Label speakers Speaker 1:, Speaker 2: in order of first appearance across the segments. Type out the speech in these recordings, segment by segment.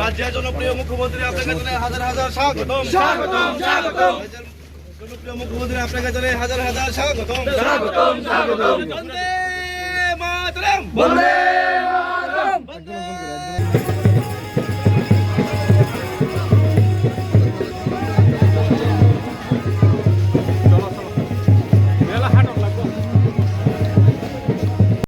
Speaker 1: রাজ্যের জনপ্রিয় মুখ্যমন্ত্রী আপনাকে জানাই হাজার হাজার স্বাগতম। স্বাগতম স্বাগতম। জনপ্রিয় মুখ্যমন্ত্রী আপনাকে জানাই হাজার হাজার স্বাগতম। স্বাগতম স্বাগতম। বন্দে মাতরম। বন্দে মাতরম।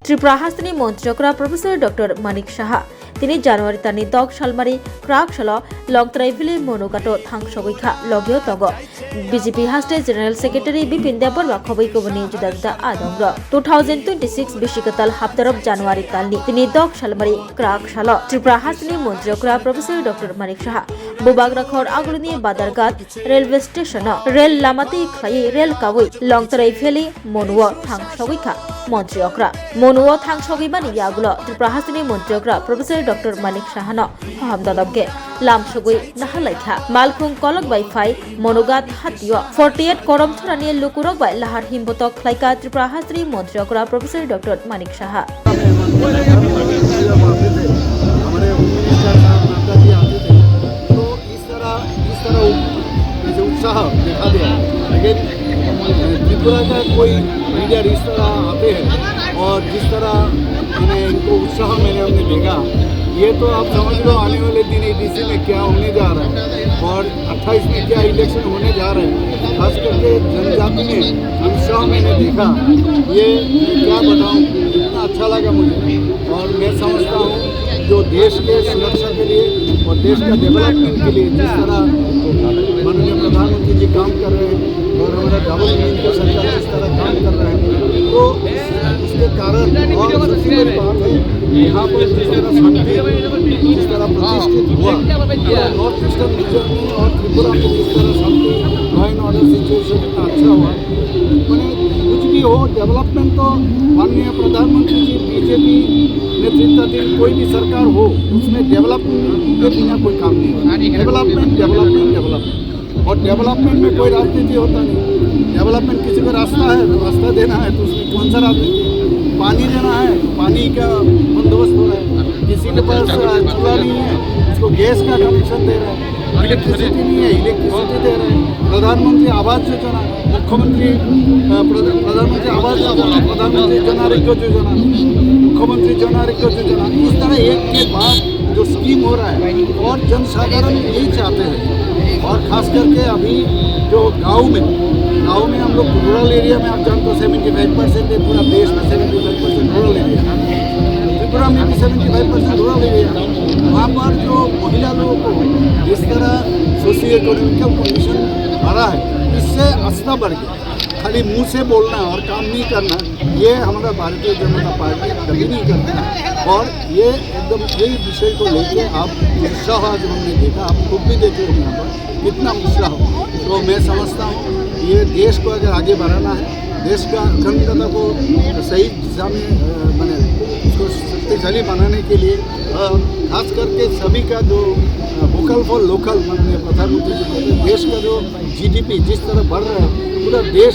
Speaker 2: ত্রিপুরা হাসিনী মন্ত্রকরা প্রফেসর ডক্টর মানিক সাহা তিনি জানুয়ারি তানি দক সালমারি ক্রাক সাল লংত্রাইভিলি মনুকাটো থাংসগৈখা লগিও তগ বিজেপি হাস্टे জেনারেল সেক্রেটারি বিপিন দেববর্মা খবৈকবনি जुदा जुदा आदंग्र 2026 बिशिकताल हाप्तारब জানুয়ারি तालनि তিনি दक सालमारी क्राक साल त्रिपुरा हासिनी मन्त्रिकरा प्रफेसर डक्टर मानिक साहा बुबाग्राखर आगुलनि बादारघाट रेलवे स्टेशन रेल लामाति खलायै रेल कावै लंगतराइभेलि मनुओ थांसगैखा मन्त्रिकरा मनुओ थांसगैबानि यागुलो त्रिपुरा हासिनी मन्त्रिकरा प्रफेसर डक्टर मानिक साहानो फाहामदादबगे लामसगै नाहालायखा मालखुं कलक बाय फाइ मनुगात हातियो 48 करम थरानि लुकुरक बाय लाहार हिमबतक खलायका त्रिपुरा हासिनी मन्त्रिकरा प्रफेसर डक्टर मानिक साहा
Speaker 3: हमारे मिनिस्टर साहब नाडा जी आते थे तो इस तरह उत्साह दिखा दिया। लेकिन त्रिपुरा का कोई लीडर इस तरह आते हैं और जिस तरह इनको उत्साह हमने देखा, ये तो आप समझ लो आने वाले दिन EDC में क्या होने जा रहा है और 28 में क्या इलेक्शन होने जा रहे हैं। खास करके जनजाति में उत्साह मैंने देखा, ये क्या बताऊँ, इतना अच्छा लगा मुझे। और मैं समझता हूँ जो देश के सुरक्षा के लिए और देश का डेवलपमेंट के लिए जिस तरह माननीय प्रधानमंत्री जी काम कर रहे हैं और हमारा गवर्नमेंट की सरकार जिस तरह काम कर रहे हैं, तो उसके कारण और सबसे बड़ी बात है यहाँ पर जिस तरह शांति जिस तरह प्रतिष्ठित हुआ नॉर्थ ईस्टर्न रीजन में और त्रिपुरा में जिस तरह शांति लॉ एंड ऑर्डर सिचुएशन इतना अच्छा हुआ, मैंने कुछ भी हो डेवलपमेंट तो माननीय प्रधानमंत्री जी बीजेपी नेतृत्वाधीन कोई भी सरकार हो उसमें डेवलपमेंट के बिना कोई काम नहीं होता। डेवलपमेंट डेवलपमेंट डेवलपमेंट और डेवलपमेंट में कोई राजनीति होता नहीं। डेवलपमेंट किसी को रास्ता है तो रास्ता देना है, तो उसमें कौन सा राजनीति? पानी देना है, पानी का बंदोबस्त हो रहा है। किसी के पास चूल्हा नहीं है उसको गैस का कनेक्शन दे रहे हैं, इलेक्ट्रिसिटी नहीं है इलेक्ट्रिसिटी दे रहे हैं। प्रधानमंत्री आवास योजना, मुख्यमंत्री प्रधानमंत्री आवास योजना, प्रधानमंत्री जन आरोग्य योजना, मुख्यमंत्री जन आरोग्य योजना, इस तरह एक के बाद जो स्कीम हो रहा है और जनसाधारण यही चाहते हैं। और खास करके अभी जो गांव में हम लोग रूरल एरिया में आप जानते हो 75% है पूरा देश में 75% रूरल एरिया, त्रिपुरा में भी 75% रूरल एरिया। वहाँ पर जो महिला लोगों को जिस तरह सोशियो इकोनॉमिकल कंडीशन बढ़ा है, इससे आस्था बढ़ गई। खाली मुंह से बोलना और काम नहीं करना, ये हमारा भारतीय जनता पार्टी कभी नहीं करती। और ये एकदम यही विषय को लेके आप उत्साह आज हमने देखा, आप खुद भी देखे हो यहाँ पर कितना उत्साह। तो मैं समझता हूँ ये देश को अगर आगे बढ़ाना है, देश का अखंडता को सही दिशा में बने उसको शक्तिशाली बनाने के लिए खास करके सभी का जो वोकल फॉर लोकल माननीय प्रधानमंत्री जी देश का जो GDP जिस तरह बढ़ रहा है, पूरा देश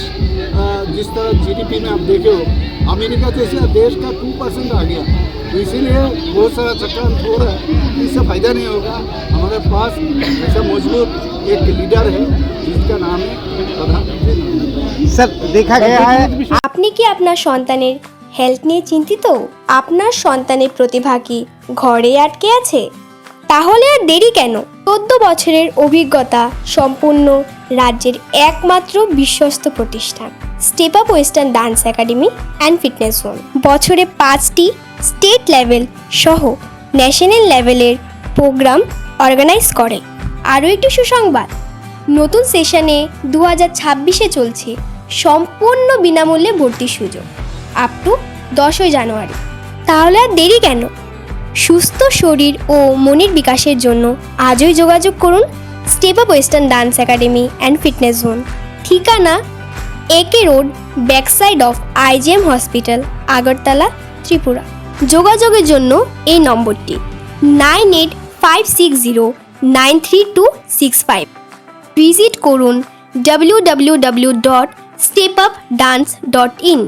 Speaker 3: जिस तरह GDP में आप देखे हो अमेरिका जैसे देश का 2% आ गया, तो इसीलिए बहुत सारा चक्रांत हो रहा है। इससे फायदा नहीं होगा। हमारे पास ऐसा मजबूत एक लीडर है जिसका नाम है प्रधानमंत्री।
Speaker 4: सर देखा गया है
Speaker 5: আপনি কি আপনার সন্তানের হেলথ নিয়ে চিন্তিত? আপনার সন্তানের প্রতিভা কি ঘরে আটকে আছে? তাহলে আর দেরি কেন? 14 বছরের অভিজ্ঞতা সম্পূর্ণ রাজ্যের একমাত্র বিশ্বস্ত প্রতিষ্ঠান step up western dance academy and fitness zone বছরে 5টি স্টেট লেভেল সহ ন্যাশনাল লেভেলের প্রোগ্রাম অর্গানাইজ করে। আরও একটি সুসংবাদ, নতুন সেশনে 2026-এ চলছে সম্পূর্ণ বিনামূল্যে ভর্তির সুযোগ আপ টু 10 জানুয়ারি। তাহলে আর দেরি কেন? সুস্থ শরীর ও মনের বিকাশের জন্য আজই যোগাযোগ করুন step up western dance academy and fitness zone. ঠিকানা AK road back side of IGM hospital, Agartala, Tripura. যোগাযোগের জন্য এই নম্বরটি 9856093265। ভিজিট করুন www.stepupdance.in।